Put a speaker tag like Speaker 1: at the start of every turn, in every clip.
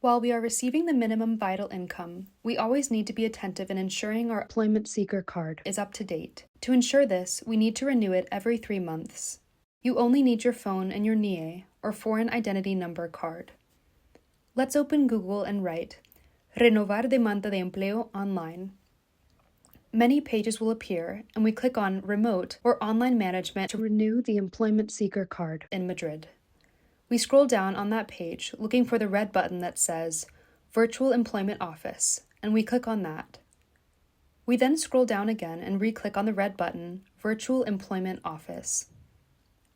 Speaker 1: While we are receiving the minimum vital income, we always need to be attentive in ensuring our employment seeker card is up to date. To ensure this, we need to renew it every 3 months. You only need your phone and your NIE, or Foreign Identity Number card. Let's open Google and write Renovar demanda de empleo online. Many pages will appear, and we click on Remote or Online Management to renew the employment seeker card in Madrid. We scroll down on that page looking for the red button that says Virtual Employment Office, and we click on that. We then scroll down again and re-click on the red button, Virtual Employment Office.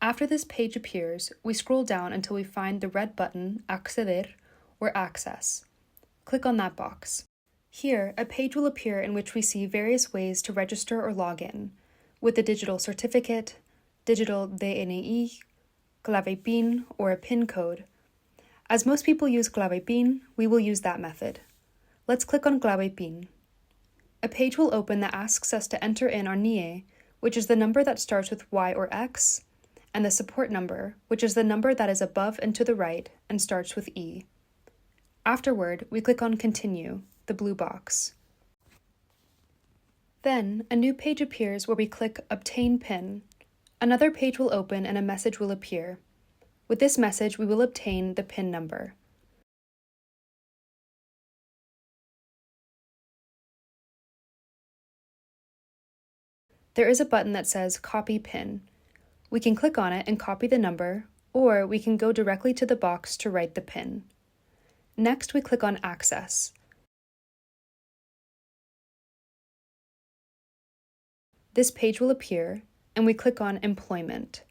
Speaker 1: After this page appears, we scroll down until we find the red button, Acceder, or Access. Click on that box. Here, a page will appear in which we see various ways to register or log in, with a digital certificate, digital DNI, clave PIN, or a PIN code. As most people use clave PIN, we will use that method. Let's click on clave PIN. A page will open that asks us to enter in our NIE, which is the number that starts with Y or X, and the support number, which is the number that is above and to the right and starts with E. Afterward, we click on Continue, the blue box. Then, a new page appears where we click Obtain PIN. Another page will open and a message will appear. With this message, we will obtain the PIN number. There is a button that says Copy PIN. We can click on it and copy the number, or we can go directly to the box to write the PIN. Next, we click on Access. This page will appear, and we click on Employment.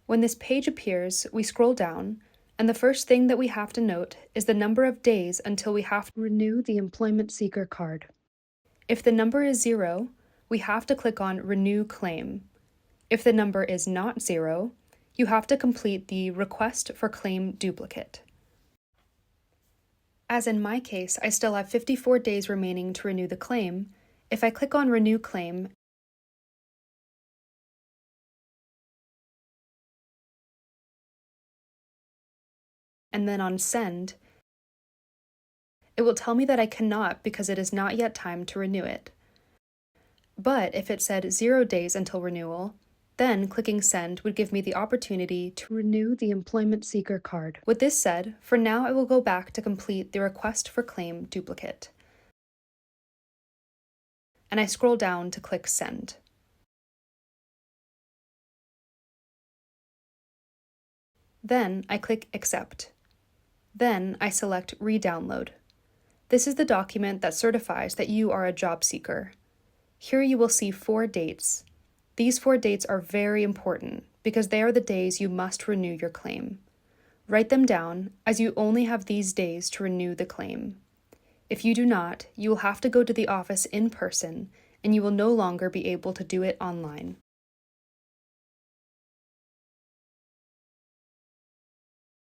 Speaker 1: When this page appears, we scroll down, and the first thing that we have to note is the number of days until we have to renew the employment seeker card. If the number is 0, we have to click on Renew Claim. If the number is not 0, you have to complete the Request for Claim Duplicate. As in my case, I still have 54 days remaining to renew the claim. If I click on Renew Claim and then on Send, it will tell me that I cannot because it is not yet time to renew it. But if it said 0 days until renewal, then clicking Send would give me the opportunity to renew the employment seeker card. With this said, for now I will go back to complete the Request for Claim Duplicate. And I scroll down to click Send. Then I click Accept. Then I select Re-download. This is the document that certifies that you are a job seeker. Here you will see 4 dates. These 4 dates are very important because they are the days you must renew your claim. Write them down, as you only have these days to renew the claim. If you do not, you will have to go to the office in person, and you will no longer be able to do it online.